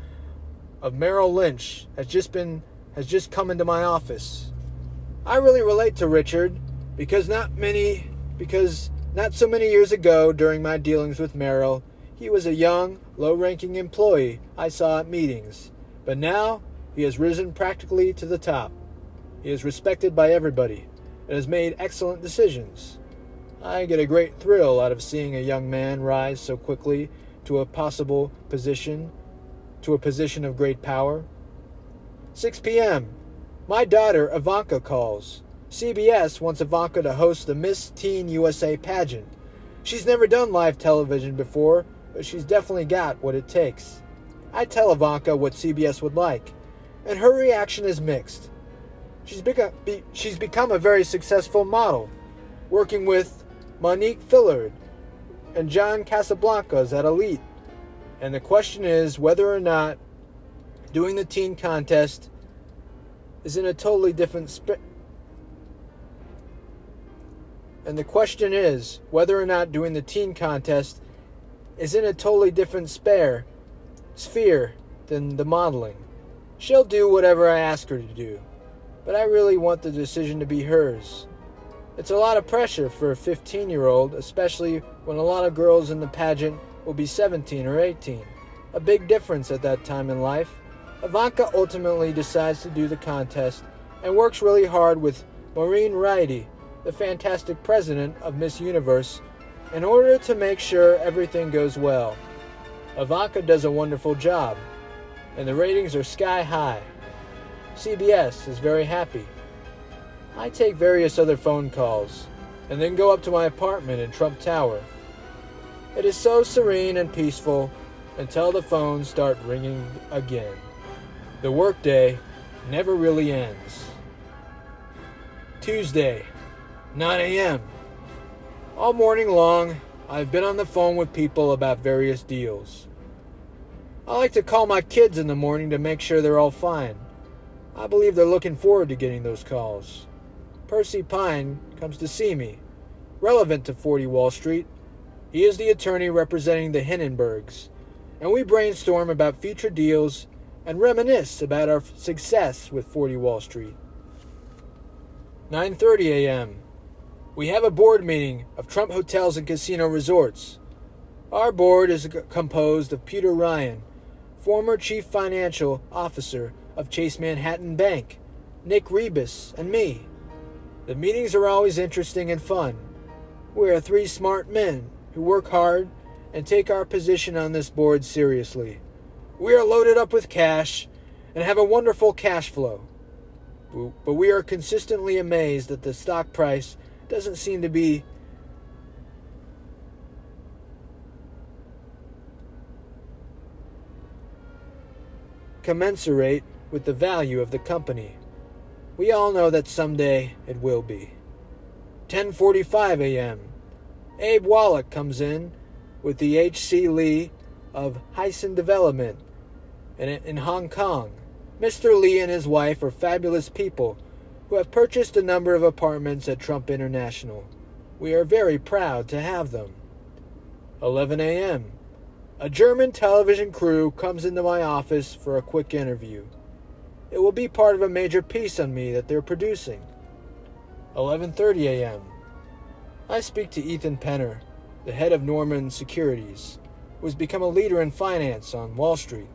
of Merrill Lynch has just come into my office. I really relate to Richard because not so many years ago during my dealings with Merrill, he was a young, low-ranking employee I saw at meetings, but now he has risen practically to the top. He is respected by everybody and has made excellent decisions. I get a great thrill out of seeing a young man rise so quickly to a position of great power. 6 p.m. My daughter Ivanka calls. CBS wants Ivanka to host the Miss Teen USA pageant. She's never done live television before, but she's definitely got what it takes. I tell Ivanka what CBS would like, and her reaction is mixed. She's become a very successful model, working with Monique Fillard and John Casablancas at Elite. And the question is whether or not doing the teen contest is in a totally different sphere. And the question is whether or not doing the teen contest is in a totally different sphere than the modeling. She'll do whatever I ask her to do, but I really want the decision to be hers. It's a lot of pressure for a 15-year-old, especially when a lot of girls in the pageant will be 17 or 18. A big difference at that time in life. Ivanka ultimately decides to do the contest and works really hard with Maureen Righty, the fantastic president of Miss Universe, in order to make sure everything goes well. Ivanka does a wonderful job, and the ratings are sky high. CBS is very happy. I take various other phone calls, and then go up to my apartment in Trump Tower. It is so serene and peaceful until the phones start ringing again. The workday never really ends. Tuesday, 9 a.m. All morning long, I've been on the phone with people about various deals. I like to call my kids in the morning to make sure they're all fine. I believe they're looking forward to getting those calls. Percy Pine comes to see me, relevant to 40 Wall Street. He is the attorney representing the Hindenburgs, and we brainstorm about future deals and reminisce about our success with 40 Wall Street. 9:30 a.m. We have a board meeting of Trump Hotels and Casino Resorts. Our board is composed of Peter Ryan, former Chief Financial Officer of Chase Manhattan Bank, Nick Rebus, and me. The meetings are always interesting and fun. We are three smart men who work hard and take our position on this board seriously. We are loaded up with cash and have a wonderful cash flow. But we are consistently amazed that the stock price doesn't seem to be commensurate with the value of the company. We all know that someday it will be. 10:45 a.m. Abe Wallach comes in with the H.C. Lee of Hyson Development in Hong Kong. Mr. Lee and his wife are fabulous people who have purchased a number of apartments at Trump International. We are very proud to have them. 11 a.m. A German television crew comes into my office for a quick interview. It will be part of a major piece on me that they're producing. 11:30 a.m. I speak to Ethan Penner, the head of Norman Securities, who has become a leader in finance on Wall Street.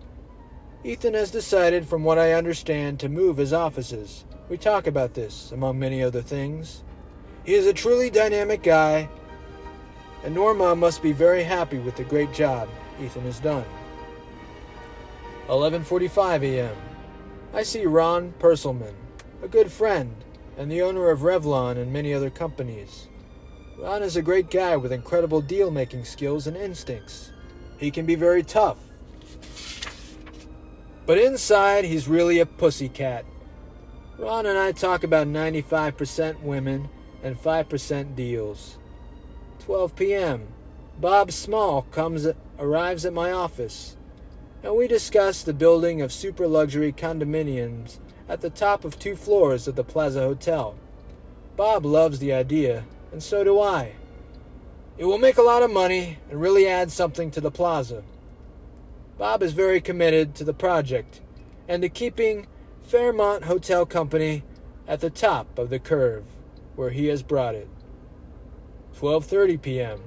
Ethan has decided, from what I understand, to move his offices. We talk about this, among many other things. He is a truly dynamic guy, and Norma must be very happy with the great job Ethan has done. 11:45 a.m. I see Ron Perselman, a good friend, and the owner of Revlon and many other companies. Ron is a great guy with incredible deal-making skills and instincts. He can be very tough. But inside, he's really a pussycat. Ron and I talk about 95% women and 5% deals. 12 p.m. Bob Small arrives at my office, and we discuss the building of super luxury condominiums at the top of 2 floors of the Plaza Hotel. Bob loves the idea, and so do I. It will make a lot of money and really add something to the plaza. Bob is very committed to the project and to keeping Fairmont Hotel Company at the top of the curve where he has brought it. 12:30 p.m.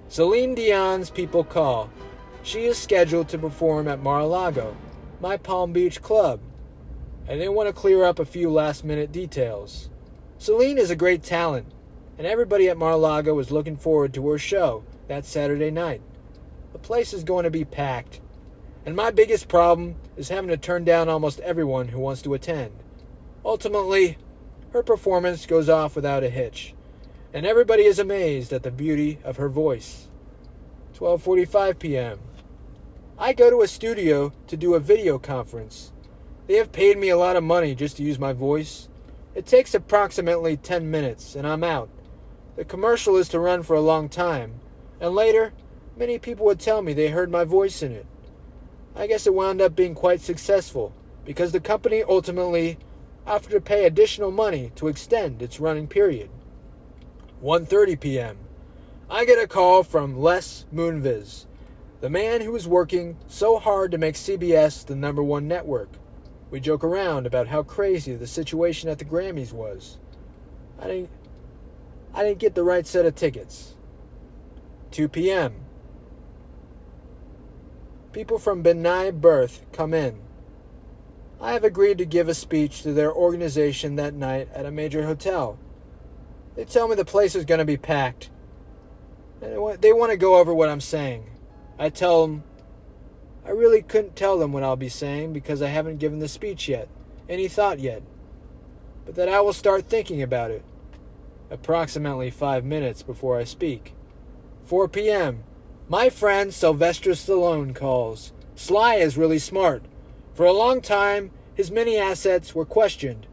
Celine Dion's people call. She is scheduled to perform at Mar-a-Lago, my Palm Beach club, and they want to clear up a few last-minute details. Celine is a great talent, and everybody at Mar-a-Lago is looking forward to her show that Saturday night. The place is going to be packed, and my biggest problem is having to turn down almost everyone who wants to attend. Ultimately, her performance goes off without a hitch, and everybody is amazed at the beauty of her voice. 12:45 p.m. I go to a studio to do a video conference. They have paid me a lot of money just to use my voice, It takes approximately 10 minutes, and I'm out. The commercial is to run for a long time, and later, many people would tell me they heard my voice in it. I guess it wound up being quite successful, because the company ultimately offered to pay additional money to extend its running period. 1:30 p.m. I get a call from Les Moonves, the man who was working so hard to make CBS the #1 network. We joke around about how crazy the situation at the Grammys was. I didn't get the right set of tickets. 2 p.m. People from B'nai B'rith come in. I have agreed to give a speech to their organization that night at a major hotel. They tell me the place is going to be packed. And they want to go over what I'm saying. I tell them I really couldn't tell them what I'll be saying because I haven't given the speech yet, any thought yet, but that I will start thinking about it. Approximately 5 minutes before I speak. 4 p.m. My friend Sylvester Stallone calls. Sly is really smart. For a long time, his many assets were questioned,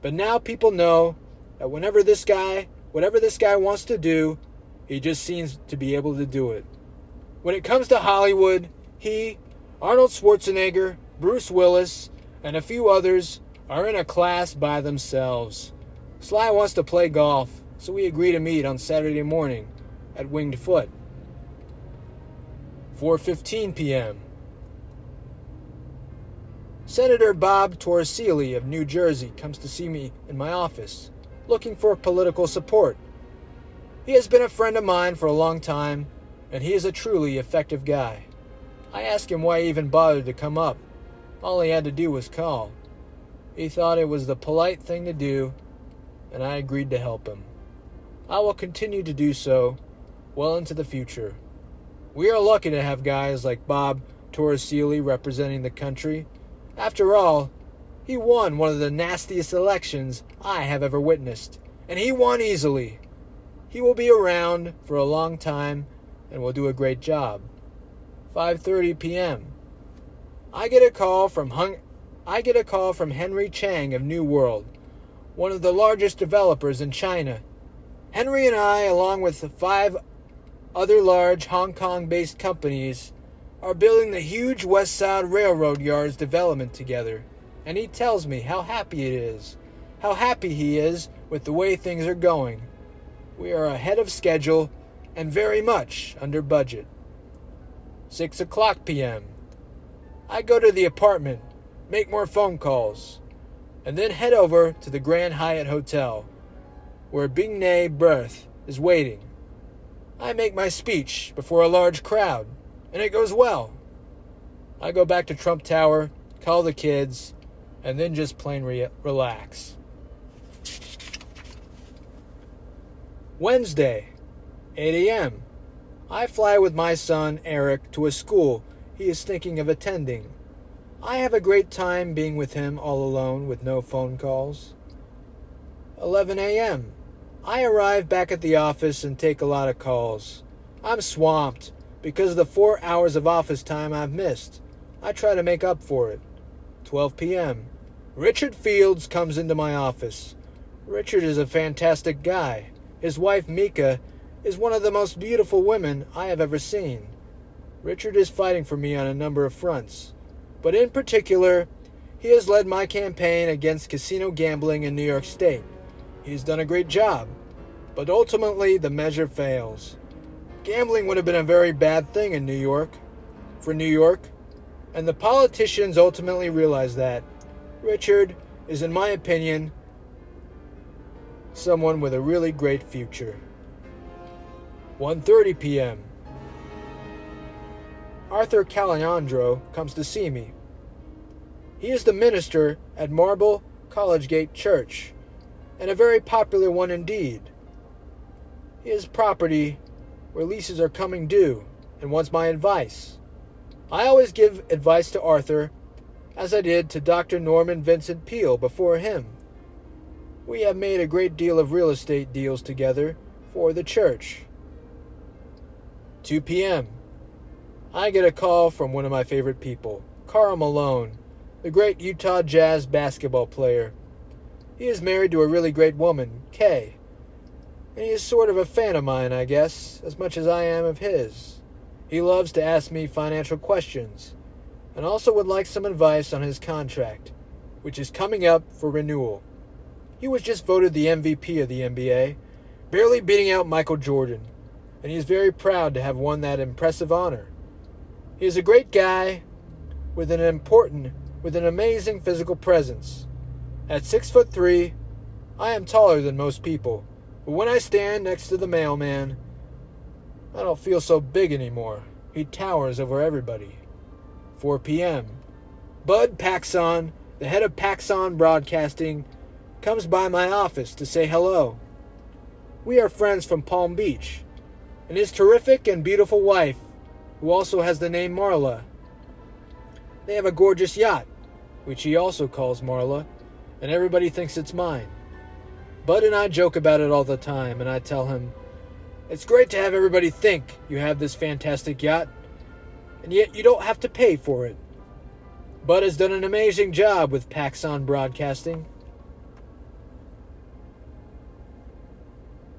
but now people know that whatever this guy wants to do, he just seems to be able to do it. When it comes to Hollywood, he, Arnold Schwarzenegger, Bruce Willis, and a few others are in a class by themselves. Sly wants to play golf, so we agree to meet on Saturday morning at Winged Foot. 4:15 p.m. Senator Bob Torricelli of New Jersey comes to see me in my office, looking for political support. He has been a friend of mine for a long time, and he is a truly effective guy. I asked him why he even bothered to come up. All he had to do was call. He thought it was the polite thing to do, and I agreed to help him. I will continue to do so well into the future. We are lucky to have guys like Bob Torricelli representing the country. After all, he won one of the nastiest elections I have ever witnessed, and he won easily. He will be around for a long time and will do a great job. 5:30 p.m. I get a call from Henry Chang of New World, one of the largest developers in China. Henry and I, along with 5 other large Hong Kong-based companies, are building the huge West Side Railroad Yards development together, and he tells me how happy he is with the way things are going. We are ahead of schedule and very much under budget. 6 o'clock p.m. I go to the apartment, make more phone calls, and then head over to the Grand Hyatt Hotel, where B'nai B'rith is waiting. I make my speech before a large crowd, and it goes well. I go back to Trump Tower, call the kids, and then just plain relax. Wednesday, 8 a.m. I fly with my son, Eric, to a school he is thinking of attending. I have a great time being with him all alone with no phone calls. 11 a.m. I arrive back at the office and take a lot of calls. I'm swamped because of the 4 hours of office time I've missed. I try to make up for it. 12 p.m. Richard Fields comes into my office. Richard is a fantastic guy. His wife, Mika, is one of the most beautiful women I have ever seen. Richard is fighting for me on a number of fronts, but in particular, he has led my campaign against casino gambling in New York State. He's done a great job, but ultimately the measure fails. Gambling would have been a very bad thing in New York, and the politicians ultimately realized that. Richard is, in my opinion, someone with a really great future. 1:30 p.m. Arthur Caliandro comes to see me. He is the minister at Marble Collegegate Church, and a very popular one indeed. He has property where leases are coming due and wants my advice. I always give advice to Arthur, as I did to Dr. Norman Vincent Peale before him. We have made a great deal of real estate deals together for the church. 2 p.m. I get a call from one of my favorite people, Karl Malone, the great Utah Jazz basketball player. He is married to a really great woman, Kay, and he is sort of a fan of mine, I guess, as much as I am of his. He loves to ask me financial questions, and also would like some advice on his contract, which is coming up for renewal. He was just voted the MVP of the NBA, barely beating out Michael Jordan, and he is very proud to have won that impressive honor. He is a great guy with an amazing physical presence. At 6'3", I am taller than most people, but when I stand next to the mailman, I don't feel so big anymore. He towers over everybody. 4 p.m. Bud Paxson, the head of Paxson Broadcasting, comes by my office to say hello. We are friends from Palm Beach, and his terrific and beautiful wife, who also has the name Marla. They have a gorgeous yacht, which he also calls Marla, and everybody thinks it's mine. Bud and I joke about it all the time, and I tell him, it's great to have everybody think you have this fantastic yacht, and yet you don't have to pay for it. Bud has done an amazing job with Paxson Broadcasting,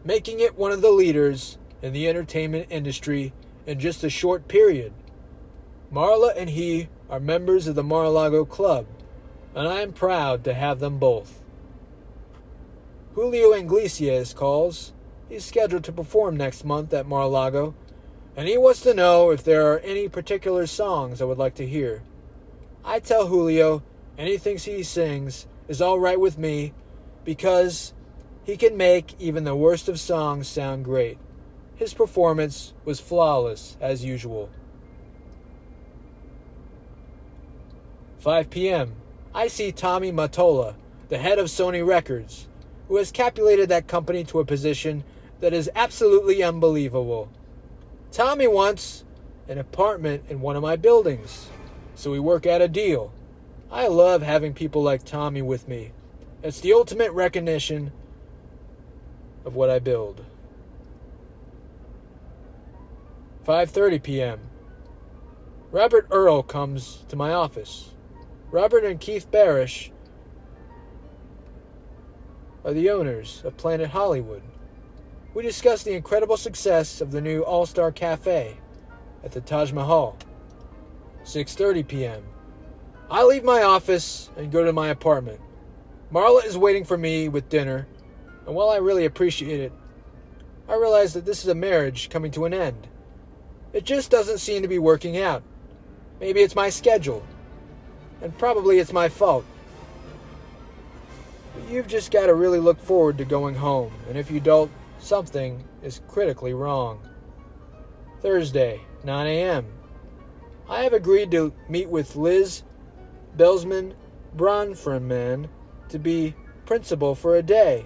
making it one of the leaders in the entertainment industry in just a short period. Marla and he are members of the Mar-a-Lago Club, and I am proud to have them both. Julio Iglesias calls. He's scheduled to perform next month at Mar-a-Lago, and he wants to know if there are any particular songs I would like to hear. I tell Julio anything he sings is all right with me because he can make even the worst of songs sound great. His performance was flawless as usual. 5 p.m. I see Tommy Mottola, the head of Sony Records, who has capulated that company to a position that is absolutely unbelievable. Tommy wants an apartment in one of my buildings, so we work out a deal. I love having people like Tommy with me. It's the ultimate recognition of what I build. 5:30 p.m. Robert Earl comes to my office. Robert and Keith Barish are the owners of Planet Hollywood. We discuss the incredible success of the new All-Star Cafe at the Taj Mahal. 6:30 p.m. I leave my office and go to my apartment. Marla is waiting for me with dinner, and while I really appreciate it, I realize that this is a marriage coming to an end. It just doesn't seem to be working out. Maybe it's my schedule, and probably it's my fault. But you've just got to really look forward to going home, and if you don't, something is critically wrong. Thursday, 9 a.m. I have agreed to meet with Liz Belsman Bronfman to be principal for a day.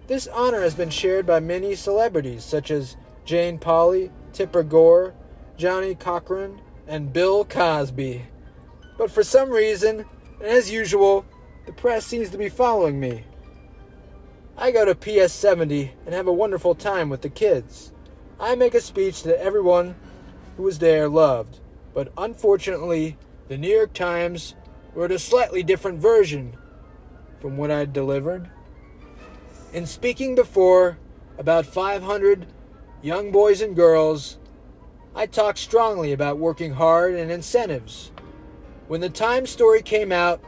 This honor has been shared by many celebrities such as Jane Pauley, Tipper Gore, Johnny Cochran, and Bill Cosby. But for some reason, and as usual, the press seems to be following me. I go to PS 70 and have a wonderful time with the kids. I make a speech that everyone who was there loved, but unfortunately, the New York Times wrote a slightly different version from what I delivered. In speaking before about 500 young boys and girls, I talked strongly about working hard and incentives. When the Times story came out,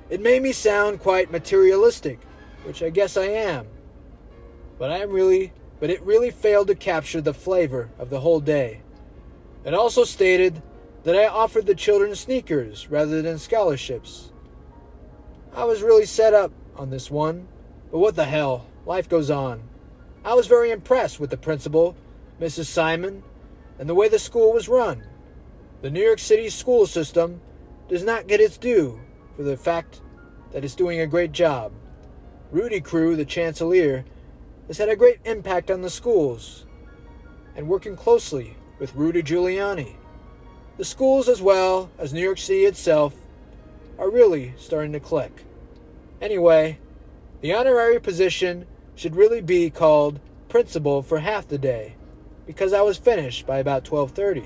it made me sound quite materialistic, which I guess I am. But it really failed to capture the flavor of the whole day. It also stated that I offered the children sneakers rather than scholarships. I was really set up on this one, but what the hell, life goes on. I was very impressed with the principal, Mrs. Simon, and the way the school was run. The New York City school system does not get its due for the fact that it's doing a great job. Rudy Crew, the Chancellor, has had a great impact on the schools, and working closely with Rudy Giuliani. The schools, as well as New York City itself, are really starting to click. Anyway, the honorary position should really be called principal for half the day, because I was finished by about 12:30.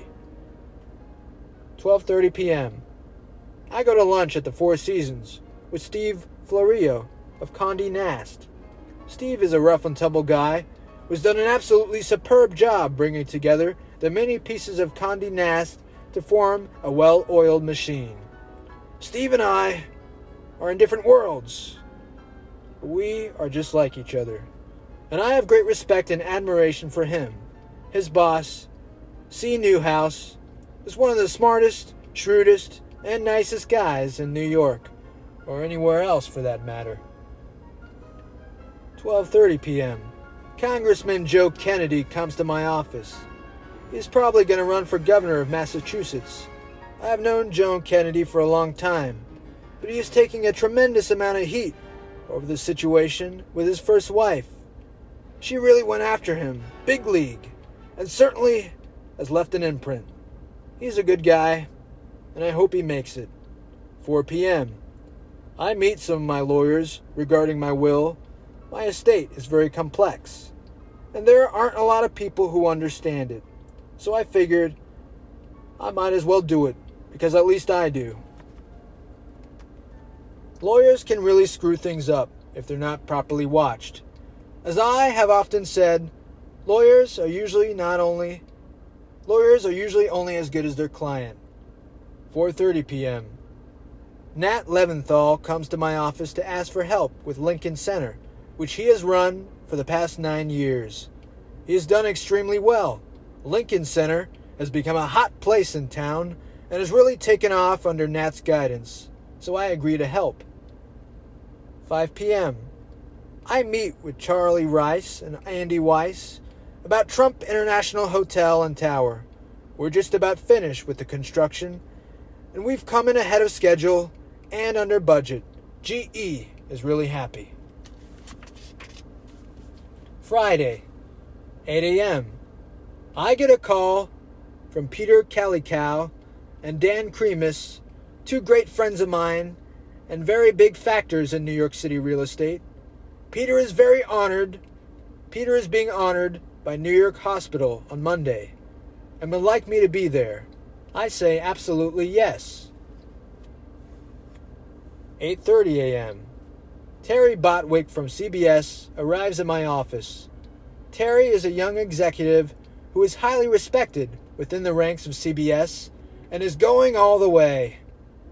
12:30 p.m. I go to lunch at the Four Seasons with Steve Florio, of Condé Nast. Steve is a rough and tumble guy who has done an absolutely superb job bringing together the many pieces of Condé Nast to form a well-oiled machine. Steve and I are in different worlds, but we are just like each other, and I have great respect and admiration for him. His boss, C. Newhouse, is one of the smartest, shrewdest, and nicest guys in New York, or anywhere else for that matter. 12:30 p.m. Congressman Joe Kennedy comes to my office. He's probably going to run for governor of Massachusetts. I have known Joe Kennedy for a long time, but he is taking a tremendous amount of heat over the situation with his first wife. She really went after him, big league, and certainly has left an imprint. He's a good guy, and I hope he makes it. 4 p.m. I meet some of my lawyers regarding my will. My estate is very complex, and there aren't a lot of people who understand it. So I figured I might as well do it, because at least I do. Lawyers can really screw things up if they're not properly watched. As I have often said, lawyers are usually only as good as their client. 4:30 p.m. Nat Leventhal comes to my office to ask for help with Lincoln Center, which he has run for the past 9 years. He has done extremely well. Lincoln Center has become a hot place in town and has really taken off under Nat's guidance, so I agree to help. 5 p.m. I meet with Charlie Rice and Andy Weiss about Trump International Hotel and Tower. We're just about finished with the construction, and we've come in ahead of schedule and under budget. GE is really happy. Friday, 8 a.m. I get a call from Peter Kalikow and Dan Cremus, two great friends of mine and very big factors in New York City real estate. Peter is being honored by New York Hospital on Monday and would like me to be there. I say absolutely yes. 8:30 a.m. Terry Botwick from CBS arrives at my office. Terry is a young executive who is highly respected within the ranks of CBS and is going all the way.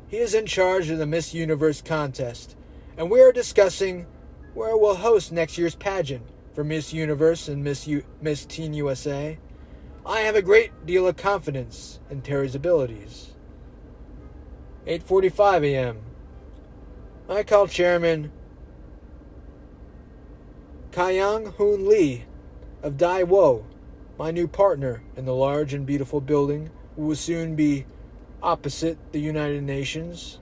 He is in charge of the Miss Universe contest, and we are discussing where we'll host next year's pageant for Miss Universe and Miss Teen USA. I have a great deal of confidence in Terry's abilities. 8:45 a.m. I call Chairman Kyung Hoon Lee of Daewoo, my new partner in the large and beautiful building who will soon be opposite the United Nations.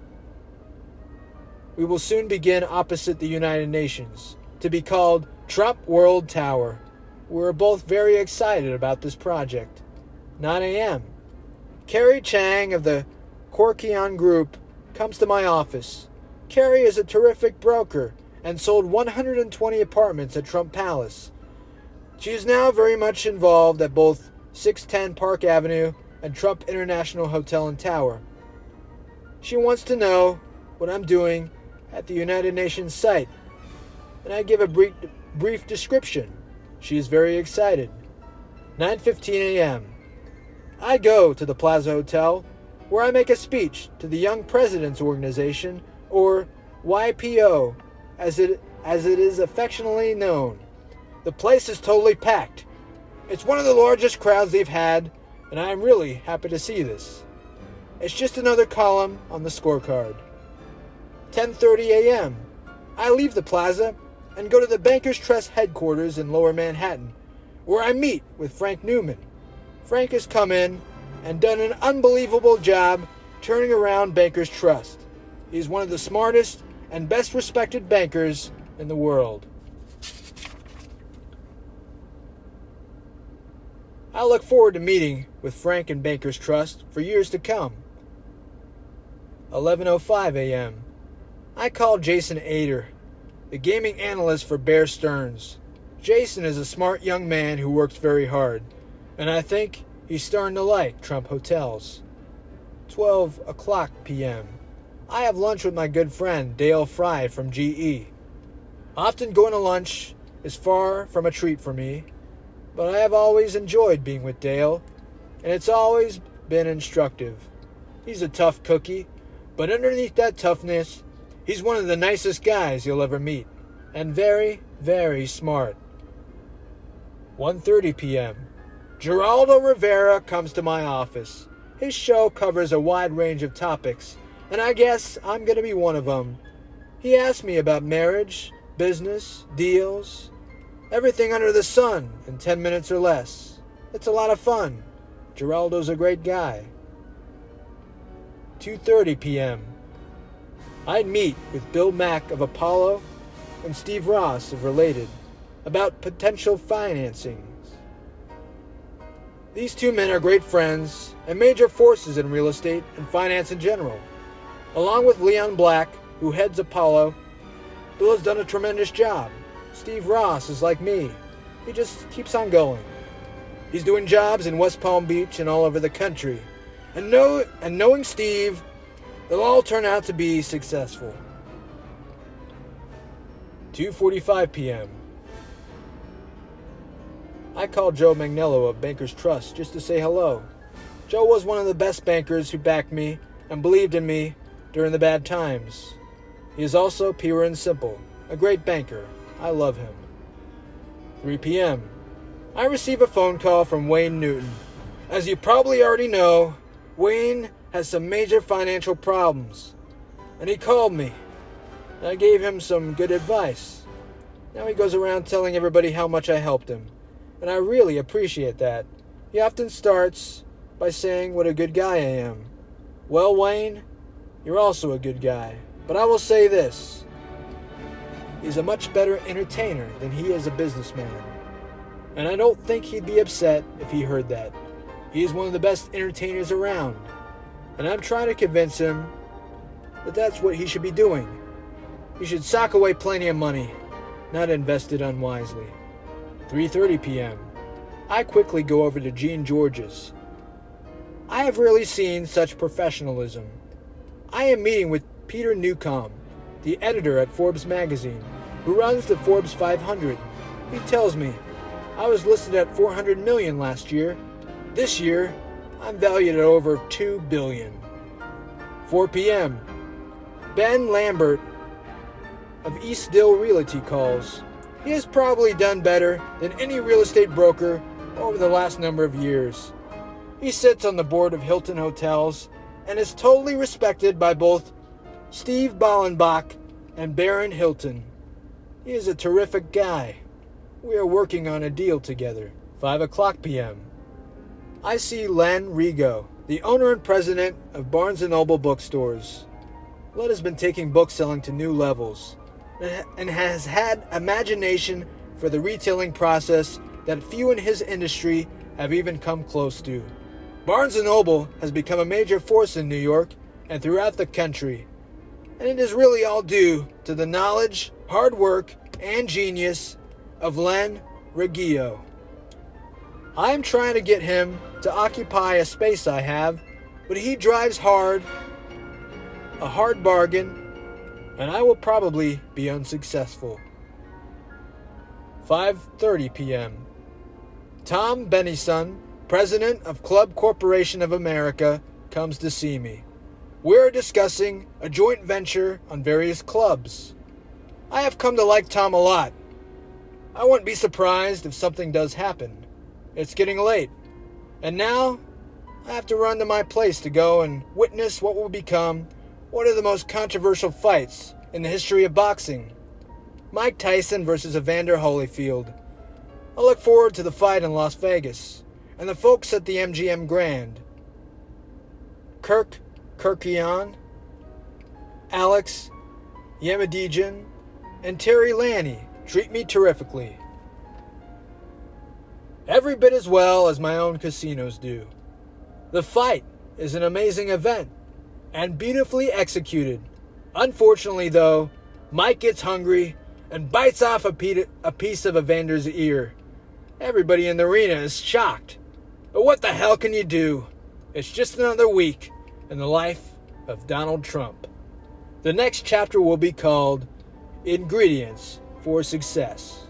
We will soon begin opposite the United Nations, to be called Trump World Tower. We're both very excited about this project. 9 a.m. Carrie Chang of the Korkion Group comes to my office. Carrie is a terrific broker and sold 120 apartments at Trump Palace. She is now very much involved at both 610 Park Avenue and Trump International Hotel and Tower. She wants to know what I'm doing at the United Nations site, and I give a brief description. She is very excited. 9:15 a.m. I go to the Plaza Hotel, where I make a speech to the Young Presidents Organization, or YPO, as it is affectionately known. The place is totally packed. It's one of the largest crowds they've had, and I am really happy to see this. It's just another column on the scorecard. 10:30 a.m. I leave the plaza and go to the Bankers Trust headquarters in Lower Manhattan, where I meet with Frank Newman. Frank has come in and done an unbelievable job turning around Bankers Trust. He's one of the smartest and best respected bankers in the world. I look forward to meeting with Frank and Bankers Trust for years to come. 11:05 a.m. I call Jason Ader, the gaming analyst for Bear Stearns. Jason is a smart young man who works very hard, and I think he's starting to like Trump Hotels. 12 o'clock p.m. I have lunch with my good friend Dale Fry from GE. Often going to lunch is far from a treat for me, but I have always enjoyed being with Dale, and it's always been instructive. He's a tough cookie, but underneath that toughness, he's one of the nicest guys you'll ever meet, and very, very smart. 1:30 p.m. Geraldo Rivera comes to my office. His show covers a wide range of topics, and I guess I'm going to be one of them. He asked me about marriage, business, deals, everything under the sun in 10 minutes or less. It's a lot of fun. Geraldo's a great guy. 2:30 p.m. I'd meet with Bill Mack of Apollo and Steve Ross of Related about potential financings. These two men are great friends and major forces in real estate and finance in general. Along with Leon Black, who heads Apollo, Bill has done a tremendous job. Steve Ross is like me. He just keeps on going. He's doing jobs in West Palm Beach and all over the country. And knowing Steve, they'll all turn out to be successful. 2:45 p.m. I called Joe Magnello of Bankers Trust just to say hello. Joe was one of the best bankers who backed me and believed in me during the bad times. He is also pure and simple, a great banker. I love him. 3 p.m. I receive a phone call from Wayne Newton. As you probably already know, Wayne has some major financial problems, and he called me, and I gave him some good advice. Now he goes around telling everybody how much I helped him, and I really appreciate that. He often starts by saying what a good guy I am. Well, Wayne, you're also a good guy, but I will say this. He's a much better entertainer than he is a businessman, and I don't think he'd be upset if he heard that. He is one of the best entertainers around, and I'm trying to convince him that that's what he should be doing. He should sock away plenty of money, not invest it unwisely. 3:30 p.m. I quickly go over to Gene George's. I have rarely seen such professionalism. I am meeting with Peter Newcomb, the editor at Forbes magazine, who runs the Forbes 500. He tells me, I was listed at 400 million last year. This year, I'm valued at over 2 billion. 4 p.m. Ben Lambert of East Dill Realty calls. He has probably done better than any real estate broker over the last number of years. He sits on the board of Hilton Hotels and is totally respected by both Steve Ballenbach and Baron Hilton. He is a terrific guy. We are working on a deal together. 5 o'clock p.m. I see Len Rigo, the owner and president of Barnes & Noble bookstores. Len has been taking book selling to new levels and has had imagination for the retailing process that few in his industry have even come close to. Barnes & Noble has become a major force in New York and throughout the country, and it is really all due to the knowledge, hard work, and genius of Len Rigo. I am trying to get him to occupy a space I have, but he drives hard, a hard bargain, and I will probably be unsuccessful. 5:30 p.m. Tom Bennyson, president of Club Corporation of America, comes to see me. We are discussing a joint venture on various clubs. I have come to like Tom a lot. I wouldn't be surprised if something does happen. It's getting late, and now I have to run to my place to go and witness what will become one of the most controversial fights in the history of boxing. Mike Tyson versus Evander Holyfield. I look forward to the fight in Las Vegas, and the folks at the MGM Grand. Kirk Kerkian, Alex Yemadijan, and Terry Lanny treat me terrifically. Every bit as well as my own casinos do. The fight is an amazing event and beautifully executed. Unfortunately, though, Mike gets hungry and bites off a piece of Evander's ear. Everybody in the arena is shocked. But what the hell can you do? It's just another week in the life of Donald Trump. The next chapter will be called Ingredients for success.